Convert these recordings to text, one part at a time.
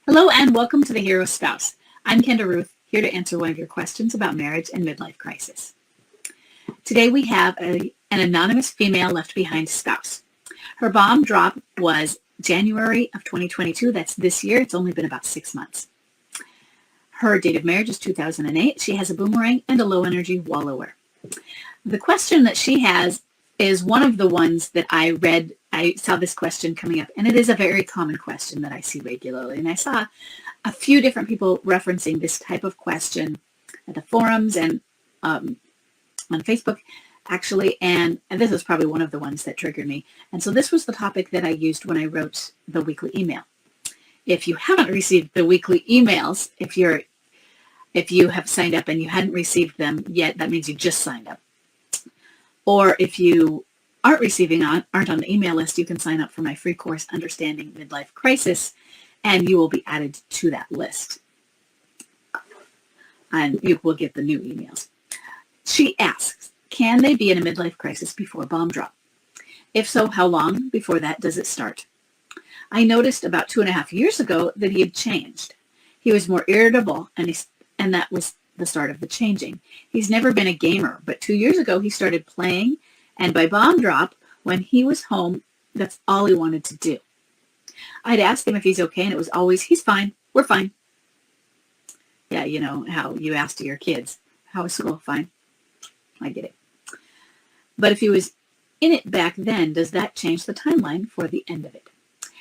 Hello and welcome to The Hero Spouse. I'm Kenda Ruth, here to answer one of your questions about marriage and midlife crisis. Today we have an anonymous female left behind spouse. Her bomb drop was January of 2022. That's this year. It's only been about 6 months. Her date of marriage is 2008. She has a boomerang and a low energy wallower. The question that she has is one of the ones that I read. I saw this question coming up, and it is a very common question that I see regularly. And I saw a few different people referencing this type of question at the forums and on Facebook, actually. And this is probably one of the ones that triggered me. And so this was the topic that I used when I wrote the weekly email. If you haven't received the weekly emails, if you have signed up and you hadn't received them yet, that means you just signed up. Or if you aren't on the email list, you can sign up for my free course, Understanding Midlife Crisis, and you will be added to that list. And you will get the new emails. She asks, can they be in a midlife crisis before bomb drop? If so, how long before that does it start? I noticed about 2.5 years ago that he had changed. He was more irritable, and that was the start of the changing. He's never been a gamer, but 2 years ago he started playing, and by bomb drop, when he was home, that's all he wanted to do. I'd ask him if he's okay, and it was always, he's fine, we're fine. Yeah, you know how you ask to your kids, how is school? Fine. I get it. But if he was in it back then, does that change the timeline for the end of it?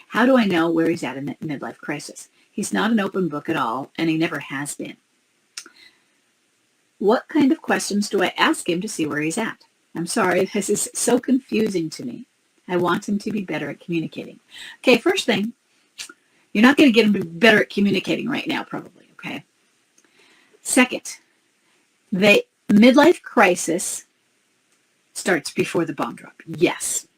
How do I know where he's at in the midlife crisis? He's not an open book at all, and he never has been. What kind of questions do I ask him to see where he's at? I'm sorry, this is so confusing to me. I want him to be better at communicating. Okay, first thing, you're not going to get him to be better at communicating right now, probably, okay? Second, the midlife crisis starts before the bomb drop. Yes.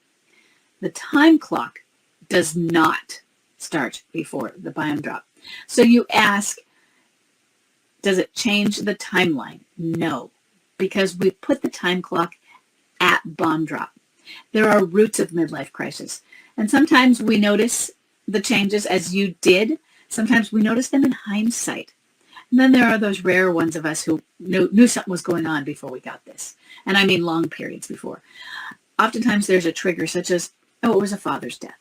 The time clock does not start before the bomb drop. So you ask, does it change the timeline? No, because we put the time clock at bomb drop. There are roots of midlife crisis. And sometimes we notice the changes as you did. Sometimes we notice them in hindsight. And then there are those rare ones of us who knew something was going on before we got this. And I mean long periods before. Oftentimes there's a trigger such as, oh, it was a father's death,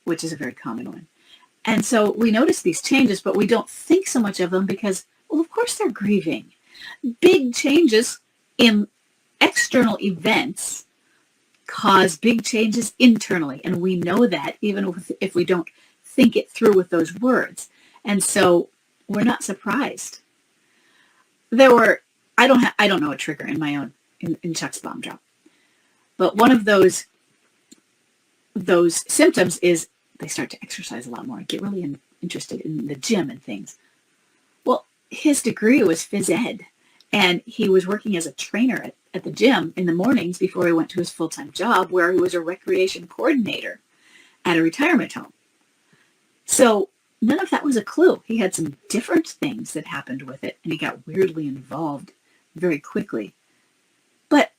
which is a very common one. And so we notice these changes, but we don't think so much of them because, well, of course they're grieving. Big changes in external events cause big changes internally. And we know that even if we don't think it through with those words. And so we're not surprised. I don't know a trigger in my own, in Chuck's bomb drop. But one of those symptoms is they start to exercise a lot more, get really interested in the gym and things. Well, his degree was phys ed, and he was working as a trainer at the gym in the mornings before he went to his full-time job where he was a recreation coordinator at a retirement home. So none of that was a clue. He had some different things that happened with it, and he got weirdly involved very quickly. But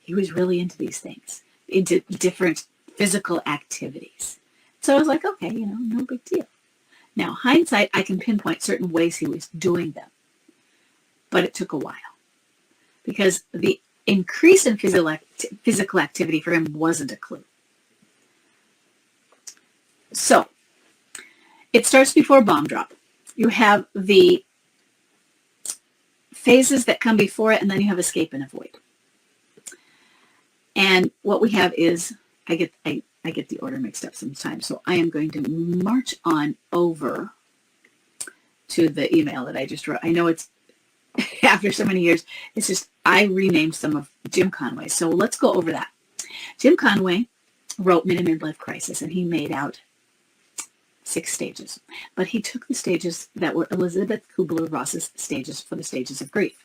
he was really into these things, into different physical activities. So I was like, okay, no big deal. Now, hindsight, I can pinpoint certain ways he was doing them. But it took a while because the increase in physical activity for him wasn't a clue. So it starts before bomb drop. You have the phases that come before it, and then you have escape and avoid. And what we have is, I get the order mixed up sometimes, so I am going to march on over to the email that I just wrote. I know it's after so many years, it's just I renamed some of Jim Conway's. So let's go over that. Jim Conway wrote Midlife Crisis, and he made out 6 stages. But he took the stages that were Elizabeth Kubler-Ross's stages for the stages of grief.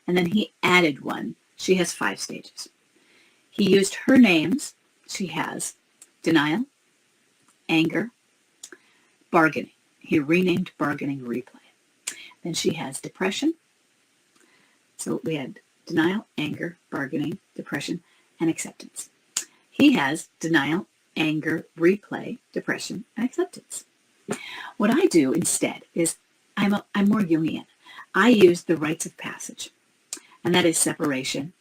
And then he added one. She has 5 stages. He used her names. She has denial, anger, bargaining. He renamed bargaining replay. Then she has depression. So we had denial, anger, bargaining, depression, and acceptance. He has denial, anger, replay, depression, and acceptance. What I do instead is I'm more Jungian. I use the rites of passage, and that is separation,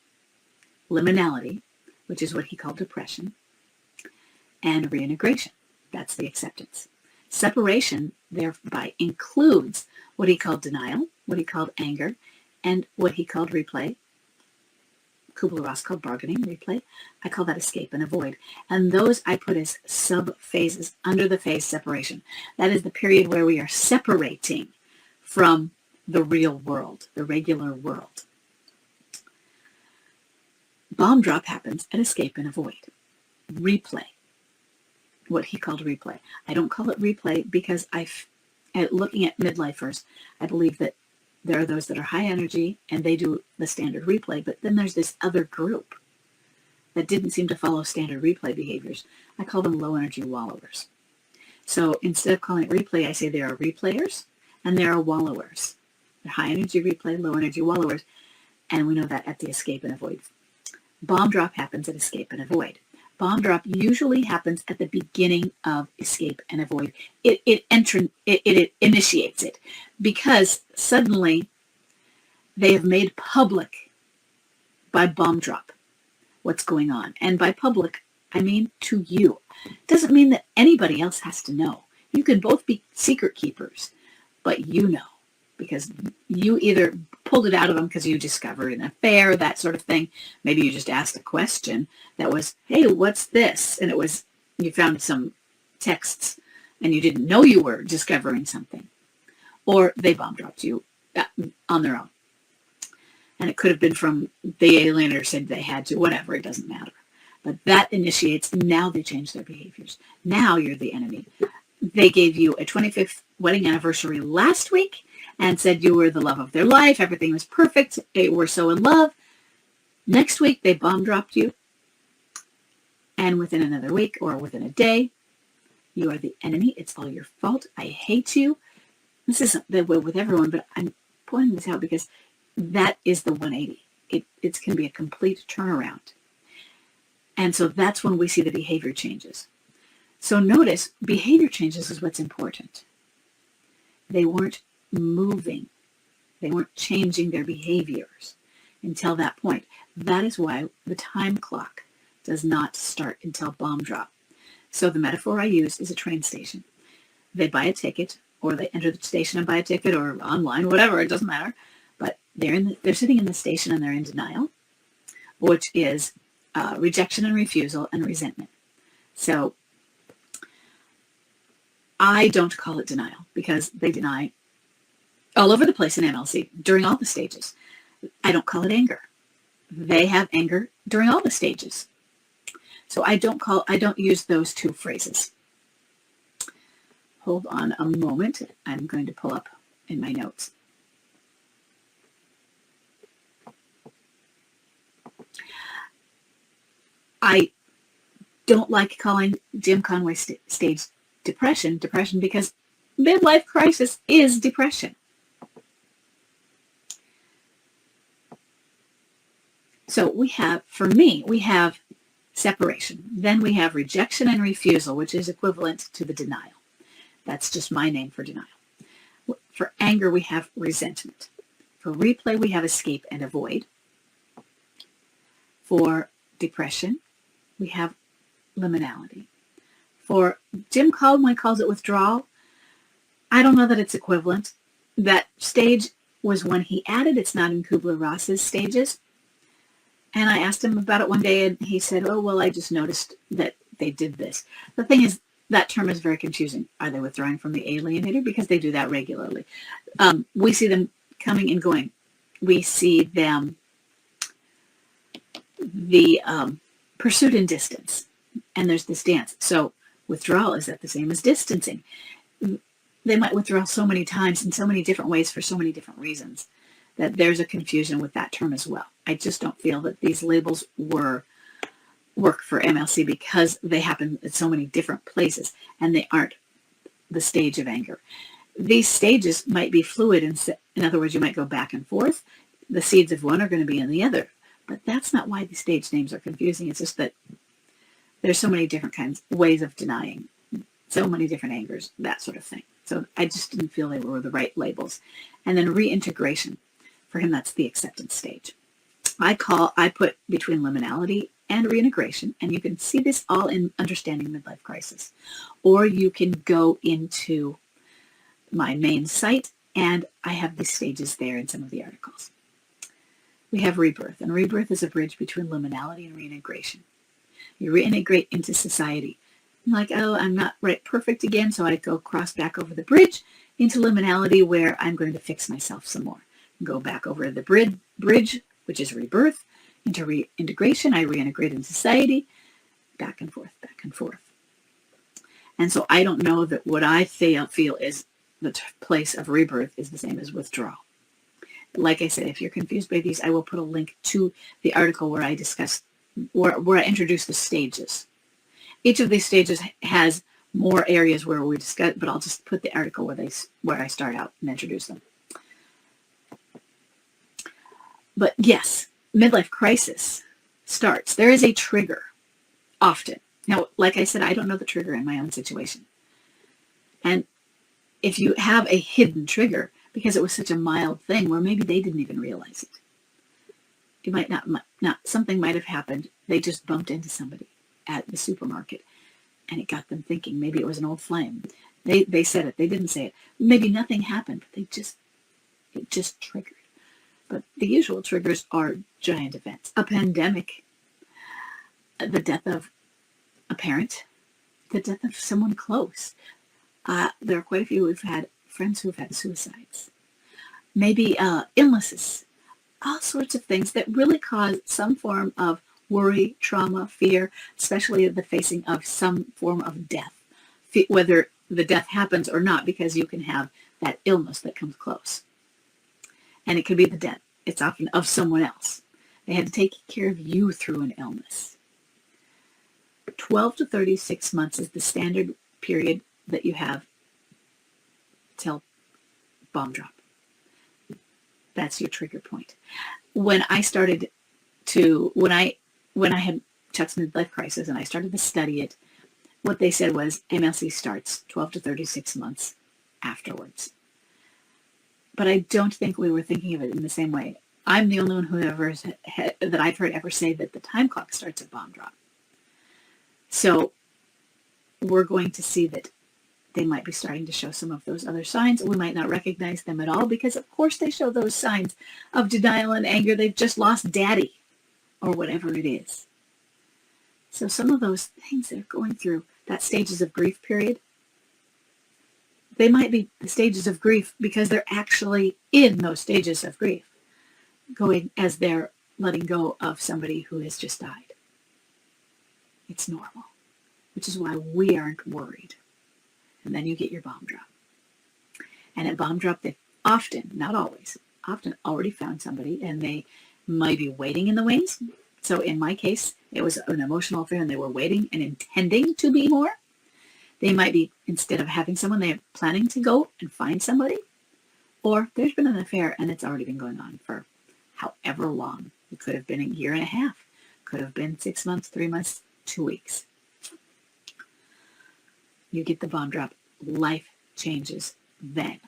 liminality, which is what he called depression, and reintegration. That's the acceptance. Separation, thereby, includes what he called denial, what he called anger, and what he called replay. Kubler-Ross called bargaining, replay. I call that escape and avoid. And those I put as sub-phases under the phase separation. That is the period where we are separating from the real world, the regular world. Bomb drop happens at escape and avoid. Replay, what he called replay. I don't call it replay because looking at midlifers, I believe that there are those that are high energy and they do the standard replay, but then there's this other group that didn't seem to follow standard replay behaviors. I call them low energy wallowers. So instead of calling it replay, I say there are replayers and there are wallowers. They're high energy replay, low energy wallowers, and we know that at the escape and avoid. Bomb drop happens at escape and avoid. Bomb drop usually happens at the beginning of escape and avoid. It initiates it because suddenly they have made public by bomb drop what's going on. And by public, I mean to you. It doesn't mean that anybody else has to know. You can both be secret keepers, but you know, because you either pulled it out of them because you discovered an affair, that sort of thing. Maybe you just asked a question that was, hey, what's this? And it was, you found some texts and you didn't know you were discovering something. Or they bomb dropped you on their own. And it could have been from the alien or said they had to, whatever, it doesn't matter. But that initiates, now they change their behaviors. Now you're the enemy. They gave you a 25th wedding anniversary last week and said you were the love of their life. Everything was perfect. They were so in love. Next week, they bomb dropped you. And within another week or within a day, you are the enemy. It's all your fault. I hate you. This isn't the way with everyone, but I'm pointing this out because that is the 180. It can be a complete turnaround. And so that's when we see the behavior changes. So notice, behavior changes is what's important. They weren't moving. They weren't changing their behaviors until that point. That is why the time clock does not start until bomb drop. So the metaphor I use is a train station. They buy a ticket, or they enter the station and buy a ticket, or online, whatever, it doesn't matter. But they're sitting in the station and they're in denial, which is rejection and refusal and resentment. So I don't call it denial because they deny all over the place in MLC during all the stages. I don't call it anger. They have anger during all the stages. So I don't use those two phrases. Hold on a moment. I'm going to pull up in my notes. I don't like calling Jim Conway's stage depression because midlife crisis is depression. So we have separation. Then we have rejection and refusal, which is equivalent to the denial. That's just my name for denial. For anger, we have resentment. For replay, we have escape and avoid. For depression, we have liminality. For Jim Conway calls it withdrawal. I don't know that it's equivalent. That stage was when he added. It's not in Kubler-Ross's stages. And I asked him about it one day, and he said, oh, well, I just noticed that they did this. The thing is, that term is very confusing. Are they withdrawing from the alienator? Because they do that regularly. We see them coming and going. We see them, the pursuit and distance. And there's this dance. So withdrawal, is that the same as distancing? They might withdraw so many times in so many different ways for so many different reasons that there's a confusion with that term as well. I just don't feel that these labels work for MLC because they happen at so many different places and they aren't the stage of anger. These stages might be fluid. In other words, you might go back and forth. The seeds of one are going to be in the other. But that's not why the stage names are confusing. It's just that there's so many different ways of denying so many different angers, that sort of thing. So I just didn't feel they were the right labels. And then reintegration. For him, that's the acceptance stage. I put between liminality and reintegration, and you can see this all in Understanding Midlife Crisis. Or you can go into my main site, and I have these stages there in some of the articles. We have rebirth, and rebirth is a bridge between liminality and reintegration. You reintegrate into society. You're like, oh, I'm not right perfect again, so I go cross back over the bridge into liminality where I'm going to fix myself some more. Go back over the bridge, which is rebirth, into reintegration. I reintegrate in society, back and forth, back and forth. And so I don't know that what I feel is the place of rebirth is the same as withdrawal. Like I said, if you're confused by these, I will put a link to the article where I discuss, where I introduce the stages. Each of these stages has more areas where we discuss, but I'll just put the article where I start out and introduce them. But yes, midlife crisis starts. There is a trigger, often. Now, like I said, I don't know the trigger in my own situation. And if you have a hidden trigger, because it was such a mild thing where maybe they didn't even realize it. It might not, something might have happened. They just bumped into somebody at the supermarket and it got them thinking. Maybe it was an old flame. They said it. They didn't say it. Maybe nothing happened, but it just triggered. But the usual triggers are giant events. A pandemic, the death of a parent, the death of someone close. There are quite a few. We've had friends who've had suicides. Maybe illnesses. All sorts of things that really cause some form of worry, trauma, fear, especially the facing of some form of death, whether the death happens or not, because you can have that illness that comes close. And it could be the death. It's often of someone else. They had to take care of you through an illness. 12 to 36 months is the standard period that you have till bomb drop. That's your trigger point. When I had Chuck's Midlife Crisis and I started to study it, what they said was MLC starts 12 to 36 months afterwards. But I don't think we were thinking of it in the same way. I'm the only one that I've heard ever say that the time clock starts at bomb drop. So we're going to see that they might be starting to show some of those other signs. We might not recognize them at all because, of course, they show those signs of denial and anger. They've just lost daddy or whatever it is. So some of those things they're going through, that stages of grief period, they might be the stages of grief because they're actually in those stages of grief, going as they're letting go of somebody who has just died. It's normal, which is why we aren't worried. And then you get your bomb drop. And at bomb drop, they've often, not always, often already found somebody, and they might be waiting in the wings. So in my case, it was an emotional affair, and they were waiting and intending to be more. They might be, instead of having someone, they're planning to go and find somebody. Or there's been an affair, and it's already been going on for however long. It could have been a year and a half. Could have been 6 months, 3 months, 2 weeks. You get the bomb drop. Life changes then.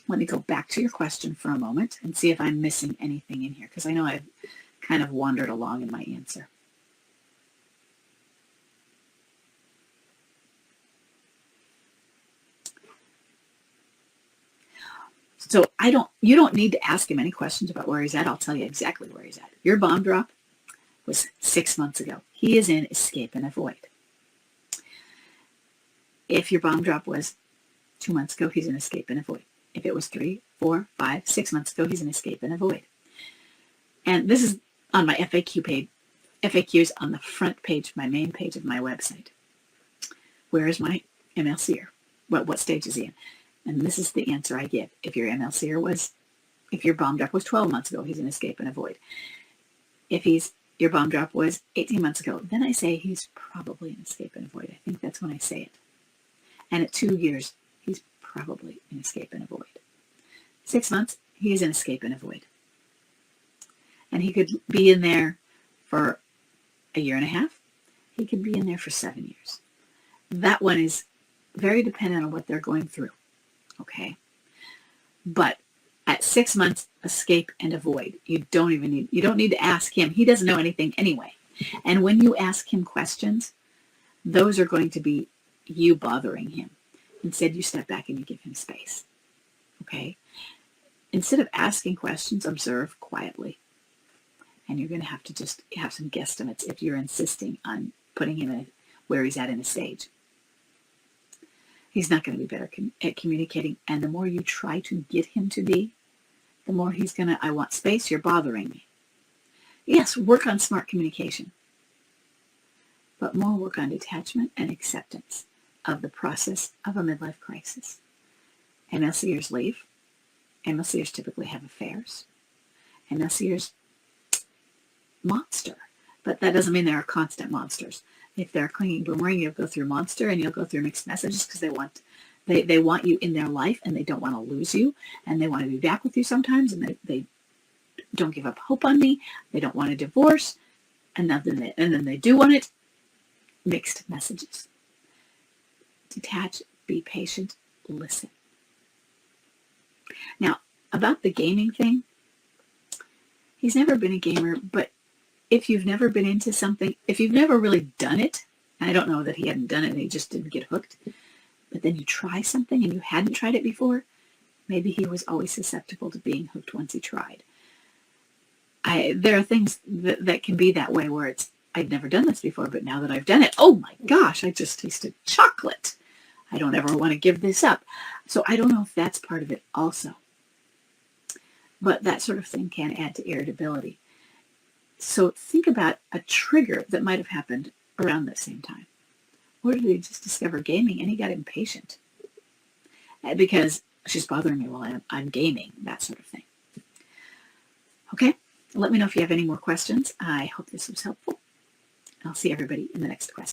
Let me go back to your question for a moment and see if I'm missing anything in here, because I know I've kind of wandered along in my answer. So you don't need to ask him any questions about where he's at. I'll tell you exactly where he's at. Your bomb drop was 6 months ago. He is in escape and avoid. If your bomb drop was 2 months ago, he's in escape and avoid. If it was 3, 4, 5, 6 months ago, he's in escape and avoid. And this is on my FAQ page. FAQs on the front page, my main page of my website. Where is my MLCer? What stage is he in? And this is the answer I give. If your MLCer if your bomb drop was 12 months ago, he's in escape and avoid. If your bomb drop was 18 months ago, then I say he's probably in escape and avoid. I think that's when I say it. And at 2 years, he's probably in escape and avoid. 6 months, he is in escape and avoid. And he could be in there for a year and a half. He could be in there for 7 years. That one is very dependent on what they're going through. Okay. But at 6 months, escape and avoid. You don't need to ask him. He doesn't know anything anyway. And when you ask him questions, those are going to be you bothering him. Instead, you step back and you give him space. Okay? Instead of asking questions, observe quietly. And you're going to have to just have some guesstimates if you're insisting on putting him where he's at in a stage. He's not going to be better at communicating. And the more you try to get him to be, the more he's going to, I want space, you're bothering me. Yes, work on smart communication, but more work on detachment and acceptance of the process of a midlife crisis. MLCers leave. MLCers typically have affairs. MLCers monster, but that doesn't mean they're constant monsters. If they're a clinging boomerang, you'll go through monster and you'll go through mixed messages because they want you in their life and they don't want to lose you and they want to be back with you sometimes and they don't give up hope on me. They don't want a divorce and then they do want it. Mixed messages. Detach, be patient, listen. Now, about the gaming thing, he's never been a gamer, but if you've never been into something, if you've never really done it, and I don't know that he hadn't done it and he just didn't get hooked, but then you try something and you hadn't tried it before, maybe he was always susceptible to being hooked once he tried. There are things that can be that way where it's, I'd never done this before, but now that I've done it, oh my gosh, I just tasted chocolate. I don't ever want to give this up. So I don't know if that's part of it also. But that sort of thing can add to irritability. So think about a trigger that might have happened around that same time. Or did he just discover gaming and he got impatient? Because she's bothering me while I'm gaming, that sort of thing. Okay, let me know if you have any more questions. I hope this was helpful. I'll see everybody in the next question.